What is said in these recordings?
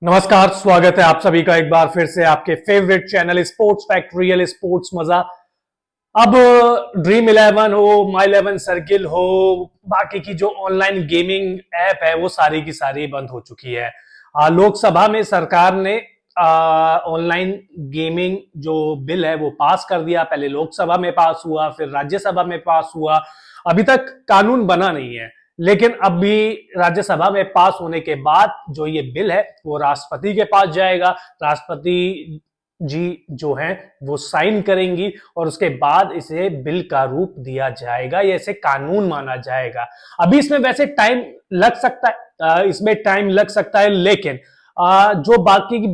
नमस्कार, स्वागत है आप सभी का एक बार फिर से आपके favourite channel sports fact real sports मजा। अब ड्रीम 11 हो, माई 11 सर्किल हो, बाकी की जो ऑनलाइन गेमिंग ऐप है वो सारी की सारी बंद हो चुकी है। लोकसभा में सरकार ने ऑनलाइन गेमिंग जो बिल है वो पास कर दिया। पहले लोकसभा में पास हुआ, फिर राज्यसभा में पास हुआ। अभी तक कानून बना नहीं है, लेकिन अब भी राज्यसभा में पास होने के बाद जो ये बिल है वो राष्ट्रपति के पास जाएगा। राष्ट्रपति जी जो हैं वो साइन करेंगी और उसके बाद इसे बिल का रूप दिया जाएगा या इसे कानून माना जाएगा। अभी इसमें वैसे टाइम लग सकता है, लेकिन जो बाकी की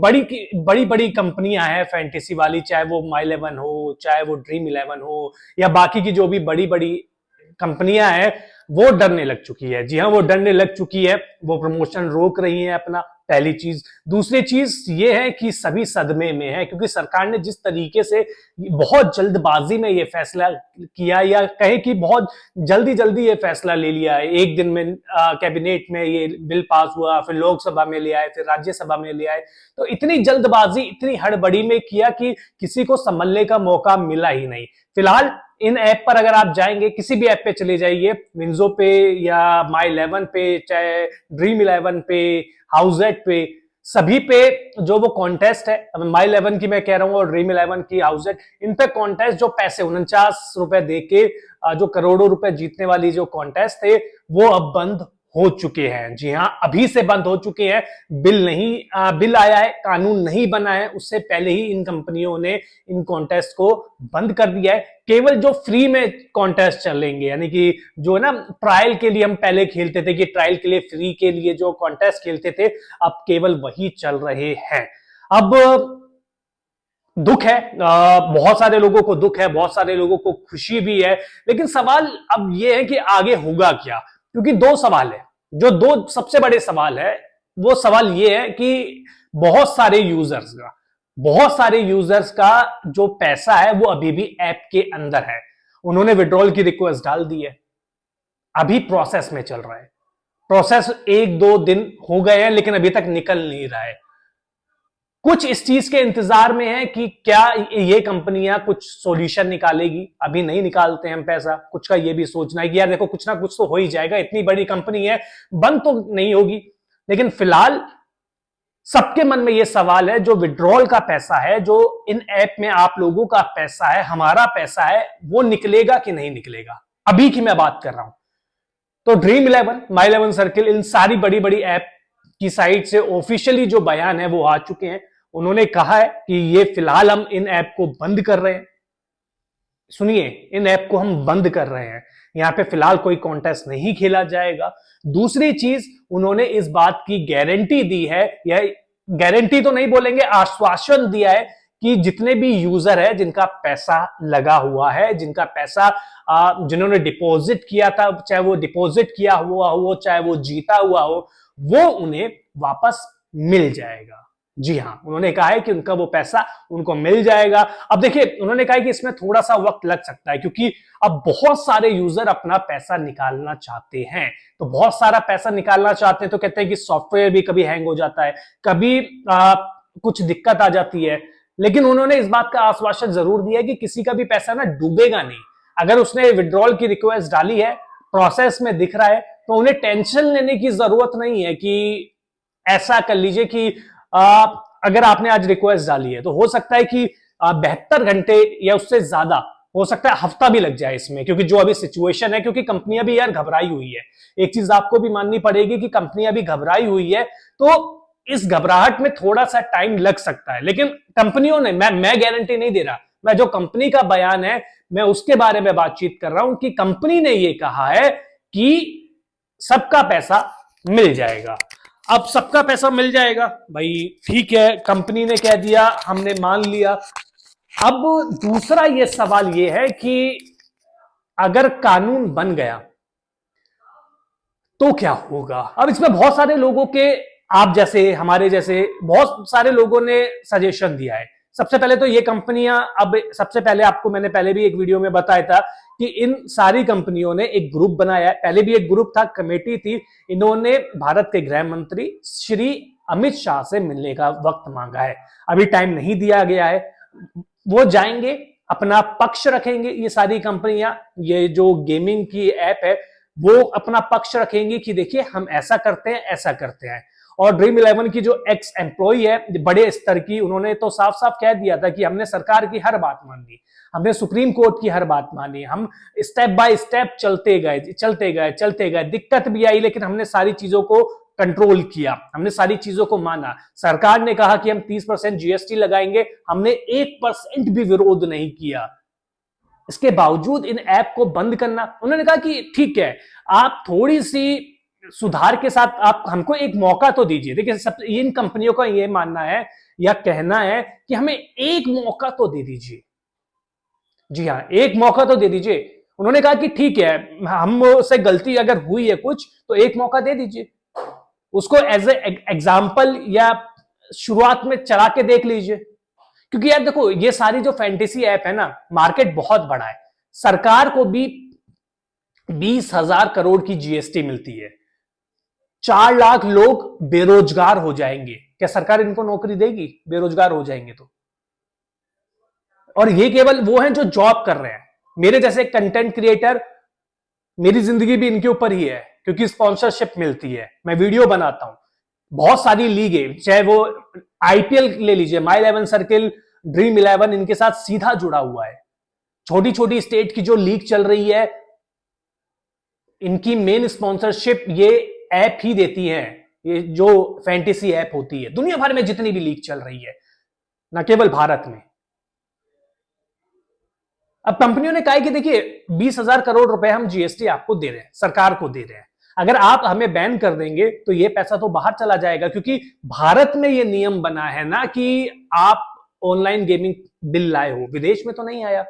बड़ी बड़ी कंपनियां हैं फैंटेसी वाली, चाहे वो माई 11 हो, चाहे वो ड्रीम 11 हो, या बाकी की जो भी बड़ी बड़ी कंपनियां हैं, वो डरने लग चुकी है। जी हाँ, वो डरने लग चुकी है। वो प्रमोशन रोक रही है अपना, पहली चीज। दूसरी चीज ये है कि सभी सदमे में है, क्योंकि सरकार ने जिस तरीके से बहुत जल्दबाजी में ये फैसला किया, या कहे कि बहुत जल्दी जल्दी ये फैसला ले लिया है। एक दिन में कैबिनेट में ये बिल पास हुआ, फिर लोकसभा में ले आए, फिर राज्यसभा में ले आए। तो इतनी जल्दबाजी, इतनी हड़बड़ी में किया कि किसी को संभलने का मौका मिला ही नहीं। फिलहाल इन ऐप पर अगर आप जाएंगे, किसी भी ऐप पे चले जाइए, विंजो पे या माई 11 पे, चाहे ड्रीम 11 पे, हाउसेट पे, सभी पे जो वो कॉन्टेस्ट है, अब माई 11 की मैं कह रहा हूं और ड्रीम 11 की हाउसेट, इन पे कॉन्टेस्ट जो पैसे 49 रुपए देके जो करोड़ों रुपए जीतने वाली जो कॉन्टेस्ट थे वो अब बंद हो चुके हैं। जी हाँ, अभी से बंद हो चुके हैं। बिल आया है, कानून नहीं बना है, उससे पहले ही इन कंपनियों ने इन कॉन्टेस्ट को बंद कर दिया है। केवल जो फ्री में कॉन्टेस्ट चलेंगे, यानी कि जो ना ट्रायल के लिए हम पहले खेलते थे, कि ट्रायल के लिए फ्री के लिए जो कॉन्टेस्ट खेलते थे, अब केवल वही चल रहे हैं। अब दुख है, बहुत सारे लोगों को दुख है, बहुत सारे लोगों को खुशी भी है, लेकिन सवाल अब यह है कि आगे होगा क्या। क्योंकि दो सवाल है, जो दो सबसे बड़े सवाल है, वो सवाल ये है कि बहुत सारे यूजर्स का जो पैसा है वो अभी भी ऐप के अंदर है। उन्होंने विड्रॉल की रिक्वेस्ट डाल दी है, अभी प्रोसेस में चल रहा है। प्रोसेस 1-2 दिन हो गए हैं, लेकिन अभी तक निकल नहीं रहा है। कुछ इस चीज के इंतजार में है कि क्या ये कंपनियां कुछ सॉल्यूशन निकालेगी। अभी नहीं निकालते हैं हम पैसा, कुछ का ये भी सोचना है कि यार देखो कुछ ना कुछ तो हो ही जाएगा, इतनी बड़ी कंपनी है, बंद तो नहीं होगी। लेकिन फिलहाल सबके मन में ये सवाल है, जो विड्रॉल का पैसा है, जो इन ऐप में आप लोगों का पैसा है, हमारा पैसा है, वो निकलेगा कि नहीं निकलेगा। अभी की मैं बात कर रहा हूं। तो ड्रीम 11, माई 11 सर्किल, इन सारी बड़ी बड़ी ऐप की साइट से ऑफिशियली जो बयान है वो आ चुके हैं। उन्होंने कहा है कि ये फिलहाल हम इन ऐप को बंद कर रहे हैं। सुनिए, इन ऐप को हम बंद कर रहे हैं, यहां पे फिलहाल कोई कॉन्टेस्ट नहीं खेला जाएगा। दूसरी चीज, उन्होंने इस बात की गारंटी दी है, या गारंटी तो नहीं बोलेंगे, आश्वासन दिया है कि जितने भी यूजर है, जिनका पैसा लगा हुआ है, जिनका पैसा जिन्होंने डिपॉजिट किया था, चाहे वो डिपॉजिट किया हुआ हो, चाहे वो जीता हुआ हो, वो उन्हें वापस मिल जाएगा। जी हां, उन्होंने कहा है कि उनका वो पैसा उनको मिल जाएगा। अब देखिए, उन्होंने कहा है कि इसमें थोड़ा सा वक्त लग सकता है, क्योंकि अब बहुत सारे यूजर अपना पैसा निकालना चाहते हैं। तो बहुत सारा पैसा निकालना चाहते हैं तो कहते हैं कि सॉफ्टवेयर भी कभी हैंग हो जाता है, कभी कुछ दिक्कत आ जाती है। लेकिन उन्होंने इस बात का आश्वासन जरूर दिया है कि किसी का भी पैसा ना डूबेगा नहीं। अगर उसने विड्रॉल की रिक्वेस्ट डाली है, प्रोसेस में दिख रहा है, तो उन्हें टेंशन लेने की जरूरत नहीं है कि ऐसा कर लीजिए कि अगर आपने आज रिक्वेस्ट डाली है तो हो सकता है कि 72 घंटे या उससे ज्यादा, हो सकता है हफ्ता भी लग जाए इसमें, क्योंकि जो अभी सिचुएशन है, क्योंकि कंपनियां भी यार घबराई हुई है। एक चीज आपको भी माननी पड़ेगी कि कंपनियां भी घबराई हुई है, तो इस घबराहट में थोड़ा सा टाइम लग सकता है। लेकिन कंपनियों ने, मैं गारंटी नहीं दे रहा, मैं जो कंपनी का बयान है मैं उसके बारे में बातचीत कर रहा हूं कि कंपनी ने यह कहा है कि सबका पैसा मिल जाएगा। अब सबका पैसा मिल जाएगा, भाई ठीक है, कंपनी ने कह दिया, हमने मान लिया। अब दूसरा ये सवाल ये है कि अगर कानून बन गया तो क्या होगा। अब इसमें बहुत सारे लोगों के, आप जैसे, हमारे जैसे बहुत सारे लोगों ने सजेशन दिया है। सबसे पहले तो ये कंपनियां, अब सबसे पहले आपको मैंने पहले भी एक वीडियो में बताया था कि इन सारी कंपनियों ने एक ग्रुप बनाया है। पहले भी एक ग्रुप था, कमेटी थी। इन्होंने भारत के गृह मंत्री श्री अमित शाह से मिलने का वक्त मांगा है। अभी टाइम नहीं दिया गया है, वो जाएंगे, अपना पक्ष रखेंगे। ये सारी कंपनियां, ये जो गेमिंग की ऐप है, वो अपना पक्ष रखेंगे कि देखिए हम ऐसा करते हैं, ऐसा करते हैं। और ड्रीम इलेवन की जो एक्स एम्प्लॉय है बड़े स्तर की, उन्होंने तो साफ साफ कह दिया था कि हमने सरकार की हर बात मान ली, हमने सुप्रीम कोर्ट की हर बात मानी, हम स्टेप बाय स्टेप चलते गए चलते गए चलते गए, दिक्कत भी आई लेकिन हमने सारी चीजों को कंट्रोल किया, हमने सारी चीजों को माना। सरकार ने कहा कि हम 30% जीएसटी लगाएंगे, हमने 1% भी विरोध नहीं किया। इसके बावजूद इन ऐप को बंद करना, उन्होंने कहा कि ठीक है, आप थोड़ी सी सुधार के साथ आप हमको एक मौका तो दीजिए। देखिए, सब इन कंपनियों का ये मानना है या कहना है कि हमें एक मौका तो दे दीजिए। जी हाँ, एक मौका तो दे दीजिए। उन्होंने कहा कि ठीक है, हमसे गलती अगर हुई है कुछ तो एक मौका दे दीजिए, उसको एज एग्जाम्पल या शुरुआत में चला के देख लीजिए। क्योंकि यार देखो, ये सारी जो फैंटेसी ऐप है ना, मार्केट बहुत बड़ा है, सरकार को भी 20,000 करोड़ की जीएसटी मिलती है, 4 लाख लोग बेरोजगार हो जाएंगे। क्या सरकार इनको नौकरी देगी बेरोजगार हो जाएंगे तो? और ये केवल वो हैं जो जॉब कर रहे हैं। मेरे जैसे कंटेंट क्रिएटर, मेरी जिंदगी भी इनके ऊपर ही है, क्योंकि स्पॉन्सरशिप मिलती है, मैं वीडियो बनाता हूं, बहुत सारी लीगें, चाहे वो आईपीएल ले लीजिए, माई 11 सर्किल, ड्रीम 11 इनके साथ सीधा जुड़ा हुआ है। छोटी छोटी स्टेट की जो लीग चल रही है, इनकी मेन स्पॉन्सरशिप ये ऐप ही देती है। ये जो फैंटेसी ऐप होती है, दुनिया भर में जितनी भी लीग चल रही है, ना केवल भारत में। अब कंपनियों ने कहा कि देखिए 20,000 करोड़ रुपए हम जीएसटी आपको दे रहे हैं, सरकार को दे रहे हैं, अगर आप हमें बैन कर देंगे तो ये पैसा तो बाहर चला जाएगा। क्योंकि भारत में ये नियम बना है ना कि आप ऑनलाइन गेमिंग बिल लाए हो, विदेश में तो नहीं आया,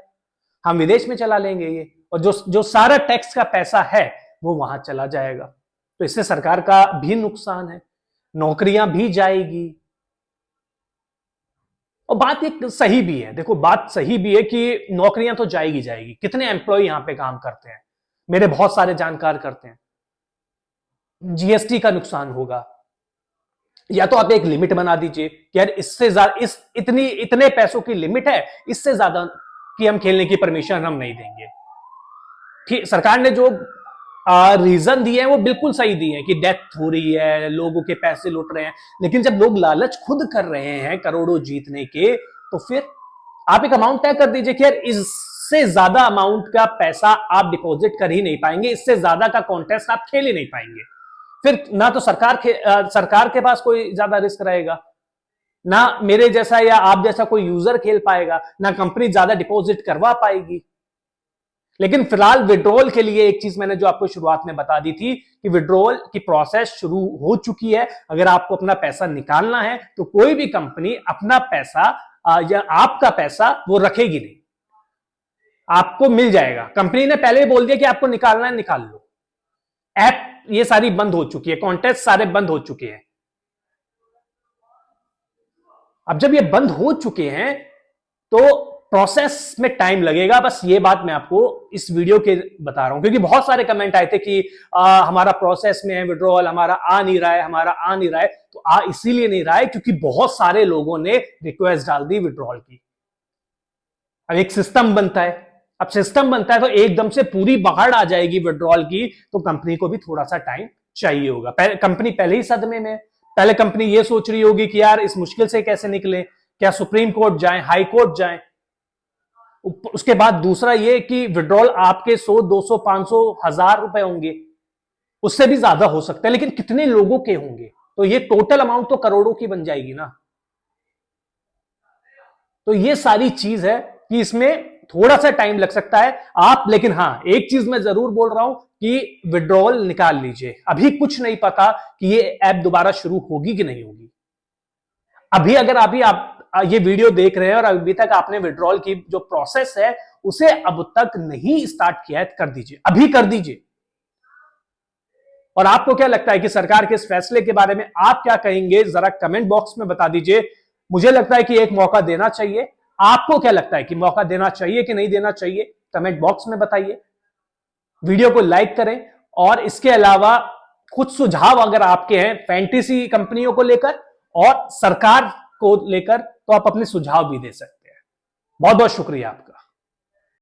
हम विदेश में चला लेंगे ये, और जो सारा टैक्स का पैसा है वो वहां चला जाएगा। तो इससे सरकार का भी नुकसान है, नौकरियां भी जाएगी। और बात एक सही भी है, देखो बात सही भी है कि नौकरियां तो जाएगी जाएगी। कितने एम्प्लॉय यहां पे काम करते हैं, मेरे बहुत सारे जानकार करते हैं। जीएसटी का नुकसान होगा। या तो आप एक लिमिट बना दीजिए कि यार इससे ज्यादा, इतने पैसों की लिमिट है, इससे ज्यादा कि हम खेलने की परमिशन हम नहीं देंगे। ठीक, सरकार ने जो रीजन दिए हैं वो बिल्कुल सही दिए हैं कि डेथ हो रही है, लोगों के पैसे लुट रहे हैं, लेकिन जब लोग लालच खुद कर रहे हैं करोड़ों जीतने के, तो फिर आप एक अमाउंट तय कर दीजिए कि यार इससे ज्यादा अमाउंट का पैसा आप डिपॉजिट कर ही नहीं पाएंगे, इससे ज्यादा का कॉन्टेस्ट आप खेल ही नहीं पाएंगे। फिर ना तो सरकार के पास कोई ज्यादा रिस्क रहेगा, ना मेरे जैसा या आप जैसा कोई यूजर खेल पाएगा, ना कंपनी ज्यादा डिपॉजिट करवा पाएगी। लेकिन फिलहाल विड्रॉल के लिए एक चीज मैंने जो आपको शुरुआत में बता दी थी कि विड्रॉल की प्रोसेस शुरू हो चुकी है। अगर आपको अपना पैसा निकालना है तो कोई भी कंपनी अपना पैसा या आपका पैसा वो रखेगी नहीं, आपको मिल जाएगा। कंपनी ने पहले ही बोल दिया कि आपको निकालना है, निकाल लो। ऐप ये सारी बंद हो चुकी है, कॉन्टेस्ट सारे बंद हो चुके हैं। अब जब ये बंद हो चुके हैं तो प्रोसेस में टाइम लगेगा, बस ये बात मैं आपको इस वीडियो के बता रहा हूं, क्योंकि बहुत सारे कमेंट आए थे कि हमारा प्रोसेस में है विड्रॉल, हमारा आ नहीं रहा है, हमारा आ नहीं रहा है। तो इसीलिए नहीं रहा है क्योंकि बहुत सारे लोगों ने रिक्वेस्ट डाल दी विड्रॉल की। अब एक सिस्टम बनता है, अब सिस्टम बनता है तो एकदम से पूरी बाढ़ आ जाएगी विड्रॉल की, तो कंपनी को भी थोड़ा सा टाइम चाहिए होगा। कंपनी पहले ही सदमे में, पहले कंपनी ये सोच रही होगी कि यार इस मुश्किल से कैसे निकले, क्या सुप्रीम कोर्ट जाएं, हाई कोर्ट जाएं। उसके बाद दूसरा ये कि विड्रॉल आपके 100, 200, 500, 1000 रुपए होंगे, उससे भी ज्यादा हो सकता है, लेकिन कितने लोगों के होंगे, तो ये टोटल अमाउंट तो करोड़ों की बन जाएगी ना। तो ये सारी चीज है कि इसमें थोड़ा सा टाइम लग सकता है आप, लेकिन हाँ एक चीज मैं जरूर बोल रहा हूं कि विड्रॉल निकाल लीजिए। अभी कुछ नहीं पता कि ये ऐप दोबारा शुरू होगी कि नहीं होगी। अभी अगर आप ये वीडियो देख रहे हैं और अभी तक आपने विड्रॉल की जो प्रोसेस है उसे अब तक नहीं स्टार्ट किया है, कर दीजिए, अभी कर दीजिए। और आपको क्या लगता है कि सरकार के इस फैसले के बारे में आप क्या कहेंगे, जरा कमेंट बॉक्स में बता दीजिए। मुझे लगता है कि एक मौका देना चाहिए। आपको क्या लगता है कि मौका देना चाहिए कि नहीं देना चाहिए, कमेंट बॉक्स में बताइए। वीडियो को लाइक करें और इसके अलावा कुछ सुझाव अगर आपके हैं फैंटेसी कंपनियों को लेकर और सरकार को लेकर तो आप अपने सुझाव भी दे सकते हैं। बहुत बहुत शुक्रिया आपका।